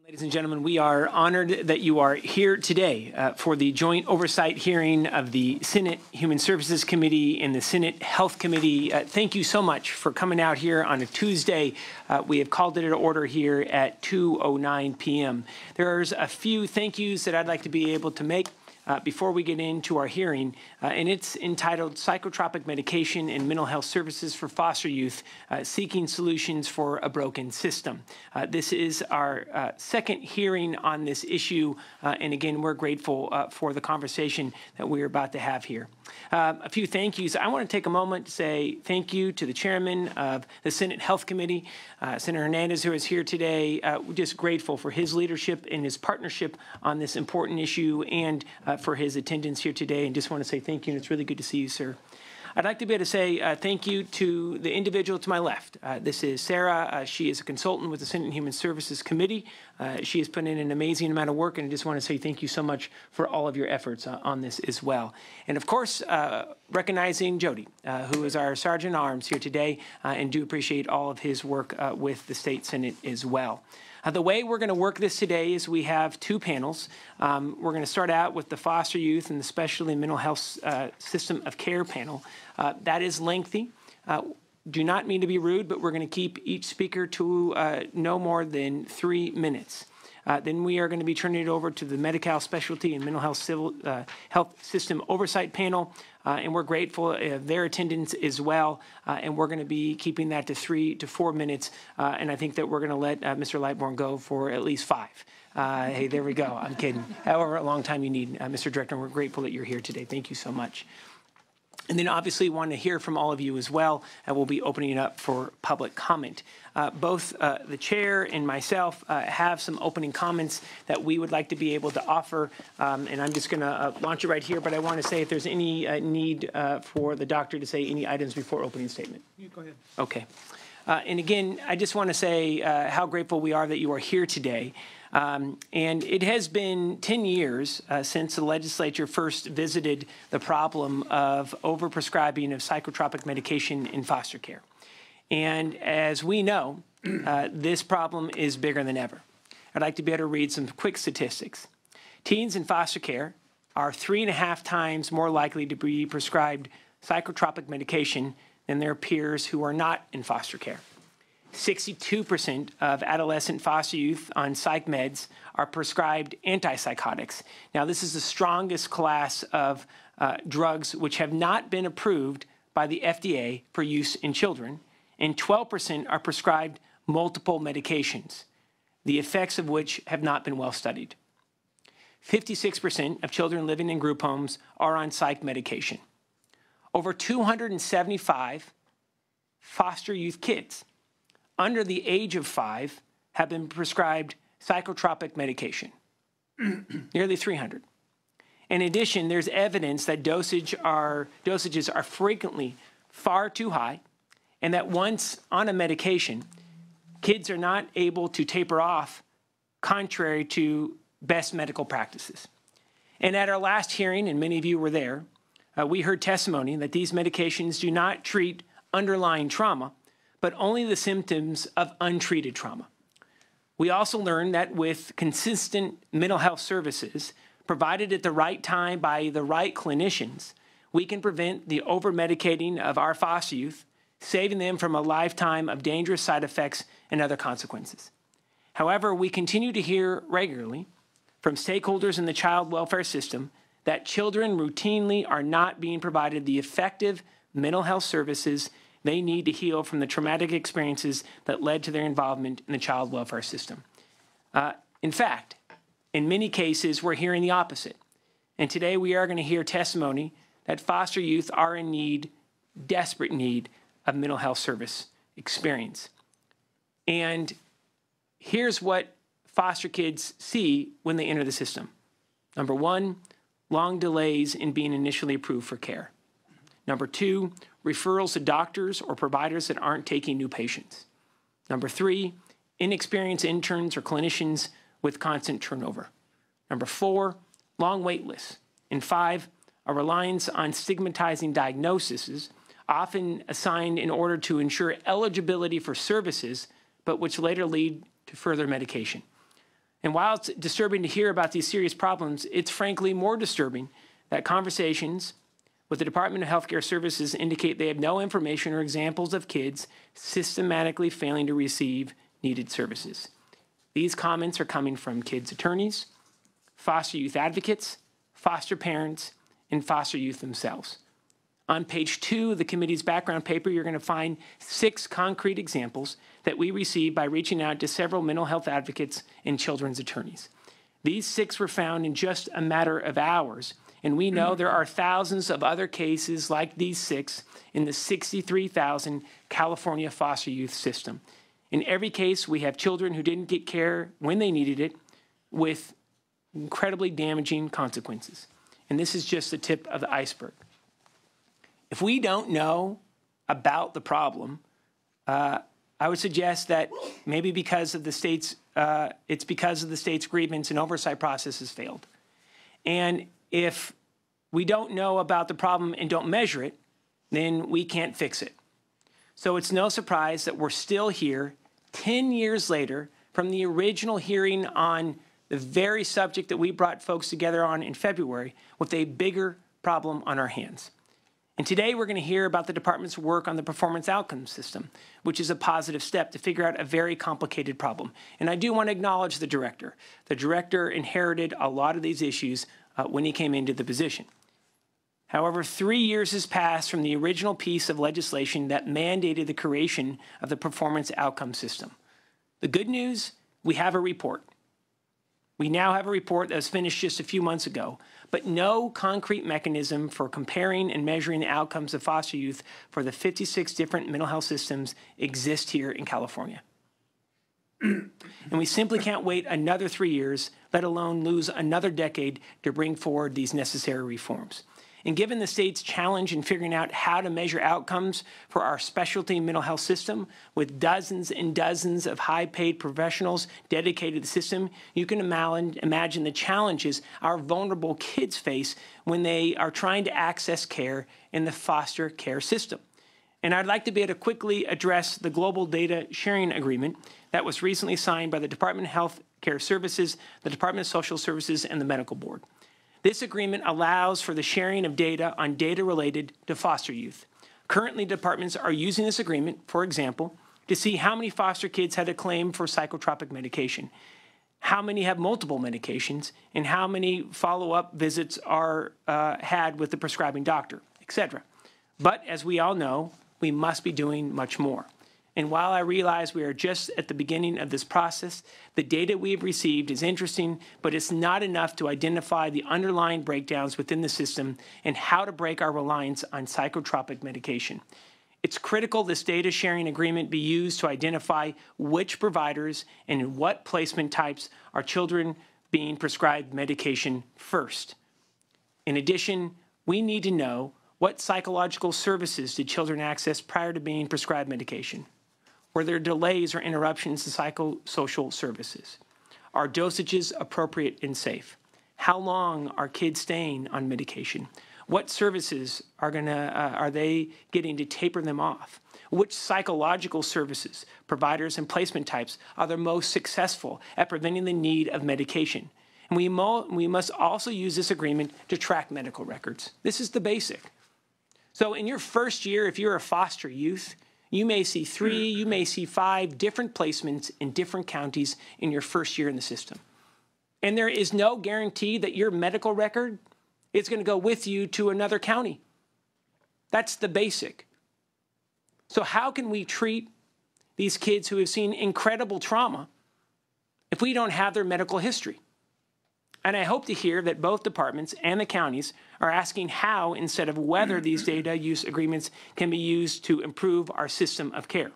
Ladies and gentlemen, we are honored that you are here today for the joint oversight hearing of the Senate Human Services Committee and the Senate Health Committee. Thank you so much for coming out here on a Tuesday. We have called it to order here at 2:09 p.m. There's a few thank yous that I'd like to be able to make before we get into our hearing, and it's entitled Psychotropic Medication and Mental Health Services for Foster Youth, Seeking Solutions for a Broken System. This is our second hearing on this issue, and again, we're grateful for the conversation that we're about to have here. A few thank yous. I want to take a moment to say thank you to the chairman of the Senate Health Committee, Senator Hernandez, who is here today. We're just grateful for his leadership and his partnership on this important issue and for his attendance here today, and just want to say thank you, and it's really good to see you, sir. I'd like to be able to say thank you to the individual to my left. This is Sarah. She is a consultant with the Senate Human Services Committee. She has put in an amazing amount of work, and I just want to say thank you so much for all of your efforts on this as well. And of course, recognizing Jody, who is our Sergeant at Arms here today, and do appreciate all of his work with the State Senate as well. The way we're going to work this today is we have two panels. We're going to start out with the foster youth and the specialty and mental health system of care panel. That is lengthy. Do not mean to be rude, but we're going to keep each speaker to no more than 3 minutes. Then we are going to be turning it over to the Medi-Cal Specialty and Mental Health Health System Oversight Panel, and we're grateful of their attendance as well, and we're going to be keeping that to 3 to 4 minutes, and I think that we're going to let Mr. Lightbourne go for at least 5. Hey, there we go. I'm kidding. However long time you need, Mr. Director, we're grateful that you're here today. Thank you so much. And then obviously want to hear from all of you as well, and we'll be opening it up for public comment. Both the chair and myself have some opening comments that we would like to be able to offer, and I'm just going to launch it right here, but I want to say if there's any need for the doctor to say any items before opening statement. You go ahead. Okay. And again, I just want to say how grateful we are that you are here today. And it has been 10 years since the legislature first visited the problem of overprescribing of psychotropic medication in foster care. And as we know, this problem is bigger than ever. I'd like to be able to read some quick statistics. Teens in foster care are 3.5 times more likely to be prescribed psychotropic medication than their peers who are not in foster care. 62% of adolescent foster youth on psych meds are prescribed antipsychotics. Now, this is the strongest class of drugs which have not been approved by the FDA for use in children, and 12% are prescribed multiple medications, the effects of which have not been well studied. 56% of children living in group homes are on psych medication. Over 275 foster youth kids under the age of 5 have been prescribed psychotropic medication, nearly 300. In addition, there's evidence that dosages are frequently far too high, and that once on a medication, kids are not able to taper off, contrary to best medical practices. And at our last hearing, and many of you were there, we heard testimony that these medications do not treat underlying trauma, but only the symptoms of untreated trauma. We also learned that with consistent mental health services provided at the right time by the right clinicians, we can prevent the over-medicating of our foster youth, saving them from a lifetime of dangerous side effects and other consequences. However, we continue to hear regularly from stakeholders in the child welfare system that children routinely are not being provided the effective mental health services they need to heal from the traumatic experiences that led to their involvement in the child welfare system. In fact, in many cases, we're hearing the opposite. And today we are going to hear testimony that foster youth are in need, desperate need, of mental health service experience. And here's what foster kids see when they enter the system. Number 1, long delays in being initially approved for care. Number 2, referrals to doctors or providers that aren't taking new patients. Number 3, inexperienced interns or clinicians with constant turnover. Number 4, long wait lists. And 5, a reliance on stigmatizing diagnoses, often assigned in order to ensure eligibility for services, but which later lead to further medication. And while it's disturbing to hear about these serious problems, it's frankly more disturbing that conversations with the Department of Healthcare Services indicate they have no information or examples of kids systematically failing to receive needed services. These comments are coming from kids' attorneys, foster youth advocates, foster parents, and foster youth themselves. On page 2 of the committee's background paper, you're going to find 6 concrete examples that we received by reaching out to several mental health advocates and children's attorneys. These 6 were found in just a matter of hours, and we know there are thousands of other cases like these 6 in the 63,000 California foster youth system. In every case, we have children who didn't get care when they needed it with incredibly damaging consequences. And this is just the tip of the iceberg. If we don't know about the problem, I would suggest that maybe because of the state's, it's because of the state's grievance and oversight process has failed. And if we don't know about the problem and don't measure it, then we can't fix it. So it's no surprise that we're still here 10 years later from the original hearing on the very subject that we brought folks together on in February with a bigger problem on our hands. And today we're going to hear about the department's work on the performance outcomes system, which is a positive step to figure out a very complicated problem. And I do want to acknowledge the director. The director inherited a lot of these issues when he came into the position. However, 3 years has passed from the original piece of legislation that mandated the creation of the performance outcomes system. The good news, we have a report. We now have a report that was finished just a few months ago, but no concrete mechanism for comparing and measuring the outcomes of foster youth for the 56 different mental health systems exist here in California. And we simply can't wait another 3 years, let alone lose another decade to bring forward these necessary reforms. And given the state's challenge in figuring out how to measure outcomes for our specialty mental health system, with dozens and dozens of high-paid professionals dedicated to the system, you can imagine the challenges our vulnerable kids face when they are trying to access care in the foster care system. And I'd like to be able to quickly address the Global Data Sharing Agreement that was recently signed by the Department of Health Care Services, the Department of Social Services, and the Medical Board. This agreement allows for the sharing of data on data related to foster youth. Currently, departments are using this agreement, for example, to see how many foster kids had a claim for psychotropic medication, how many have multiple medications, and how many follow-up visits are had with the prescribing doctor, etc. But as we all know, we must be doing much more. And while I realize we are just at the beginning of this process, the data we have received is interesting, but it's not enough to identify the underlying breakdowns within the system and how to break our reliance on psychotropic medication. It's critical this data sharing agreement be used to identify which providers and in what placement types are children being prescribed medication first. In addition, we need to know what psychological services did children access prior to being prescribed medication. Were there delays or interruptions to psychosocial services? Are dosages appropriate and safe? How long are kids staying on medication? What services are they getting to taper them off? Which psychological services, providers, and placement types are the most successful at preventing the need of medication? And we must also use this agreement to track medical records. This is the basic. So in your first year, if you're a foster youth, you may see 3, you may see 5 different placements in different counties in your first year in the system. And there is no guarantee that your medical record is going to go with you to another county. That's the basic. So how can we treat these kids who have seen incredible trauma if we don't have their medical history? And I hope to hear that both departments and the counties are asking how instead of whether these data use agreements can be used to improve our system of care.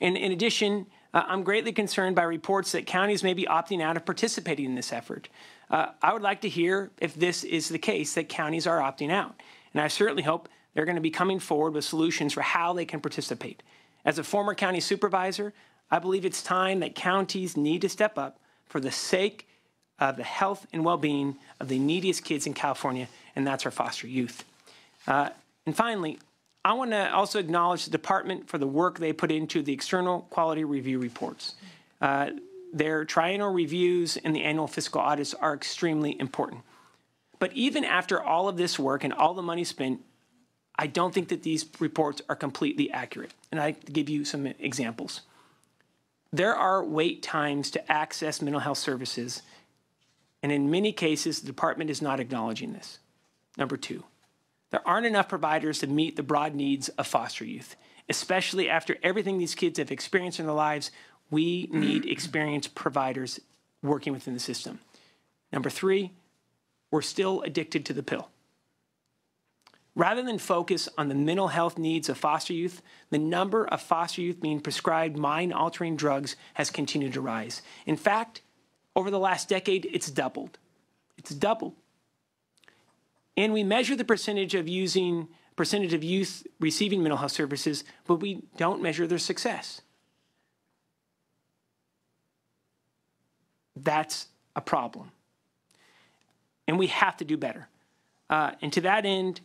And in addition, I'm greatly concerned by reports that counties may be opting out of participating in this effort. I would like to hear if this is the case, that counties are opting out. And I certainly hope they're going to be coming forward with solutions for how they can participate. As a former county supervisor, I believe it's time that counties need to step up for the sake of the health and well-being of the neediest kids in California, and that's our foster youth. And finally, I want to also acknowledge the department for the work they put into the external quality review reports. their triennial reviews and the annual fiscal audits are extremely important. But even after all of this work and all the money spent, I don't think that these reports are completely accurate. And I give you some examples. There are wait times to access mental health services, and in many cases, the department is not acknowledging this. Number two, there aren't enough providers to meet the broad needs of foster youth, especially after everything these kids have experienced in their lives. We need experienced providers working within the system. Number three, we're still addicted to the pill. Rather than focus on the mental health needs of foster youth, the number of foster youth being prescribed mind-altering drugs has continued to rise. In fact, over the last decade, it's doubled. It's doubled. And we measure the percentage of youth receiving mental health services, but we don't measure their success. That's a problem. And we have to do better. And to that end,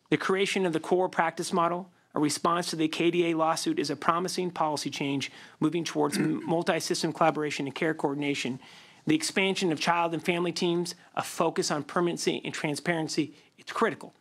the creation of the core practice model, a response to the KDA lawsuit, is a promising policy change moving towards multi-system collaboration and care coordination. The expansion of child and family teams, a focus on permanency and transparency, it's critical.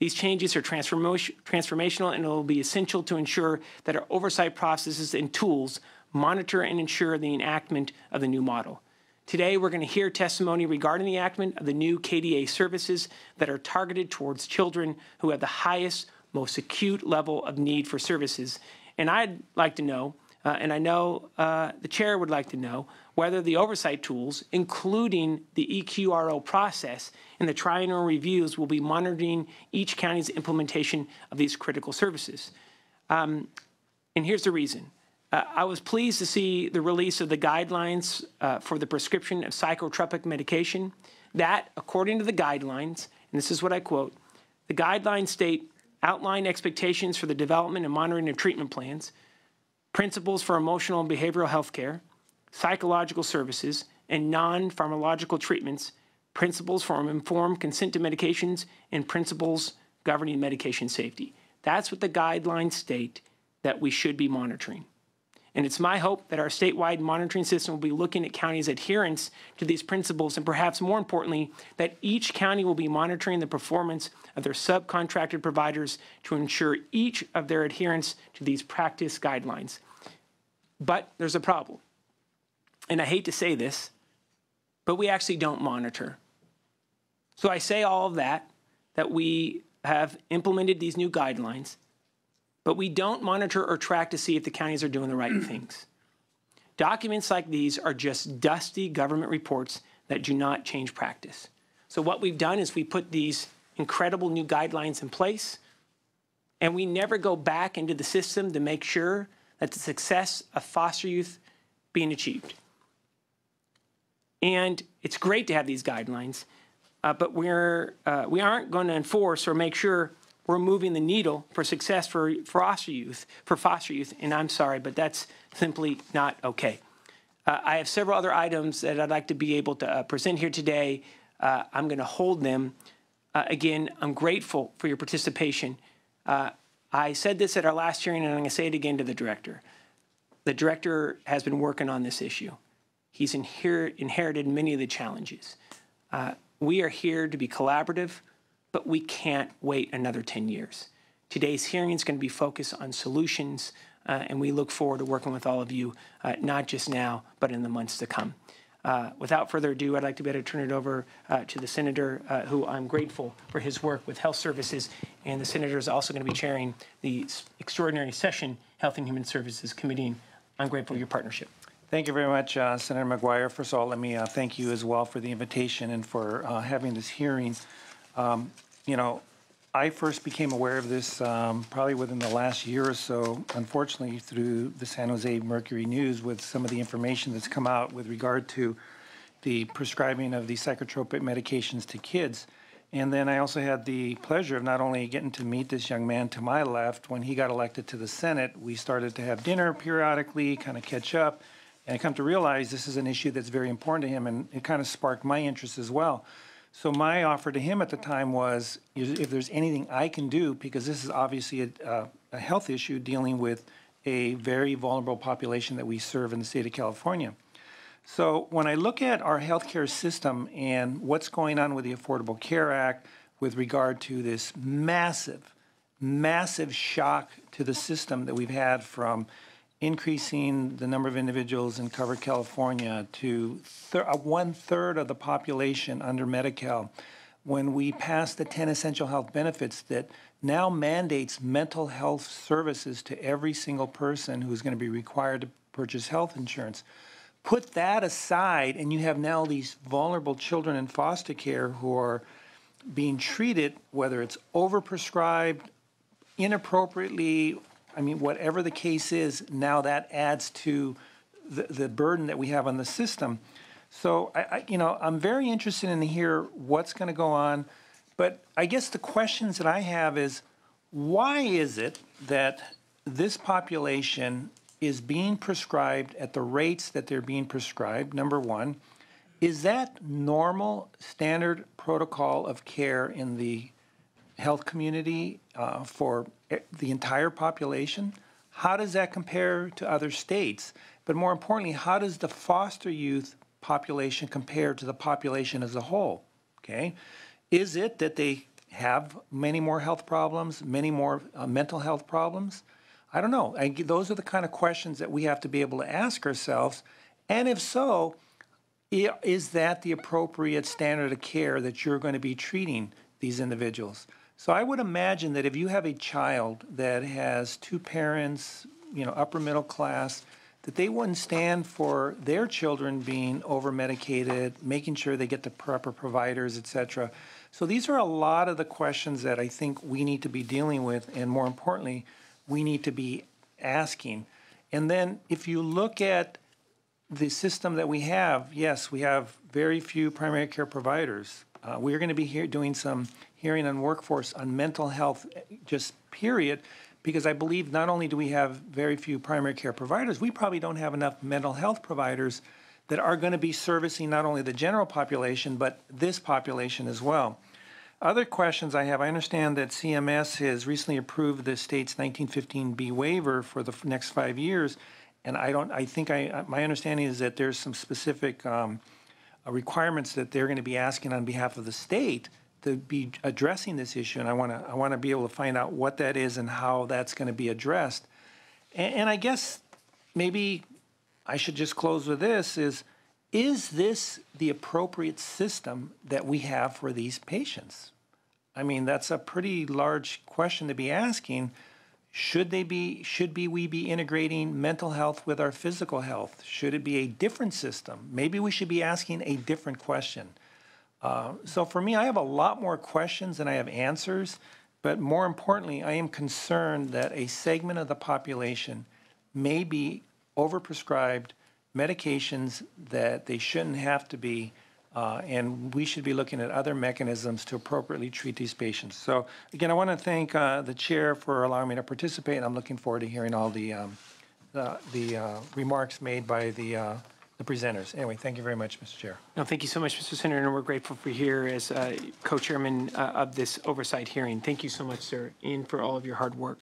These changes are transformational, and it will be essential to ensure that our oversight processes and tools monitor and ensure the enactment of the new model. Today, we're going to hear testimony regarding the enactment of the new KDA services that are targeted towards children who have the highest, most acute level of need for services. And I'd like to know, and I know the chair would like to know, whether the oversight tools, including the EQRO process and the triennial reviews, will be monitoring each county's implementation of these critical services. And here's the reason. I was pleased to see the release of the guidelines for the prescription of psychotropic medication. That, according to the guidelines, and this is what I quote, the guidelines state, outline expectations for the development and monitoring of treatment plans, principles for emotional and behavioral health care, psychological services, and non-pharmacological treatments, principles for informed consent to medications, and principles governing medication safety. That's what the guidelines state that we should be monitoring. And it's my hope that our statewide monitoring system will be looking at counties' adherence to these principles, and perhaps more importantly, that each county will be monitoring the performance of their subcontracted providers to ensure each of their adherence to these practice guidelines. But there's a problem. And I hate to say this, but we actually don't monitor. So I say all of that we have implemented these new guidelines, but we don't monitor or track to see if the counties are doing the right things. Documents like these are just dusty government reports that do not change practice. So what we've done is we put these incredible new guidelines in place, and we never go back into the system to make sure that the success of foster youth being achieved. And it's great to have these guidelines, but we aren't going to enforce or make sure we're moving the needle for success for foster youth, and I'm sorry, but that's simply not okay. I have several other items that I'd like to be able to present here today. I'm going to hold them. Again, I'm grateful for your participation. I said this at our last hearing, and I'm going to say it again to the director. The director has been working on this issue. He's inherited many of the challenges. We are here to be collaborative, but we can't wait another 10 years. Today's hearing is going to be focused on solutions, and we look forward to working with all of you, not just now, but in the months to come. Without further ado, I'd like to be able to turn it over to the Senator, who I'm grateful for his work with Health Services, and the Senator is also going to be chairing the extraordinary session Health and Human Services Committee. I'm grateful for your partnership. Thank you very much, Senator McGuire. First of all, let me thank you as well for the invitation and for having this hearing. You know, I first became aware of this probably within the last year or so, unfortunately, through the San Jose Mercury News with some of the information that's come out with regard to the prescribing of these psychotropic medications to kids. And then I also had the pleasure of not only getting to meet this young man to my left. When he got elected to the Senate, we started to have dinner periodically, kind of catch up. And I come to realize this is an issue that's very important to him, and it kind of sparked my interest as well. So my offer to him at the time was, if there's anything I can do, because this is obviously a health issue dealing with a very vulnerable population that we serve in the state of California. So when I look at our healthcare system and what's going on with the Affordable Care Act with regard to this massive, massive shock to the system that we've had from increasing the number of individuals in covered California to 1/3 of the population under Medi-Cal, when we passed the 10 essential health benefits that now mandates mental health services to every single person who's going to be required to purchase health insurance. Put that aside, and you have now these vulnerable children in foster care who are being treated, whether it's overprescribed, inappropriately, I mean, whatever the case is, now that adds to the burden that we have on the system. So, I'm very interested in hear what's going to go on. But I guess the questions that I have is, why is it that this population is being prescribed at the rates that they're being prescribed, number one? Is that normal, standard protocol of care in the health community for the entire population? How does that compare to other states? But more importantly, how does the foster youth population compare to the population as a whole? Okay, is it that they have many more health problems, many more mental health problems? I don't know. Those are the kind of questions that we have to be able to ask ourselves. And if so, is that the appropriate standard of care that you're going to be treating these individuals? So I would imagine that if you have a child that has two parents, upper middle class, that they wouldn't stand for their children being over-medicated, making sure they get the proper providers, et cetera. So these are a lot of the questions that I think we need to be dealing with, and more importantly, we need to be asking. And then if you look at the system that we have, yes, we have very few primary care providers. We're going to be doing some hearing on workforce on mental health, just period, because I believe not only do we have very few primary care providers, we probably don't have enough mental health providers that are going to be servicing not only the general population, but this population as well. Other questions I have, I understand that CMS has recently approved the state's 1915B waiver for the next 5 years, and my understanding is that there's some specific requirements that they're going to be asking on behalf of the state to be addressing this issue, and I want to be able to find out what that is and how that's going to be addressed. And I guess maybe I should just close with this: is this the appropriate system that we have for these patients? I mean, that's a pretty large question to be asking. Should we be integrating mental health with our physical health? Should it be a different system? Maybe we should be asking a different question. So for me, I have a lot more questions than I have answers, but more importantly, I am concerned that a segment of the population may be overprescribed medications that they shouldn't have to be, and we should be looking at other mechanisms to appropriately treat these patients. So again, I want to thank the chair for allowing me to participate, and I'm looking forward to hearing all the remarks made by the presenters. Anyway, thank you very much, Mr. Chair. No, thank you so much, Mr. Senator, and we're grateful for you here as co-chairman of this oversight hearing. Thank you so much, sir, and for all of your hard work.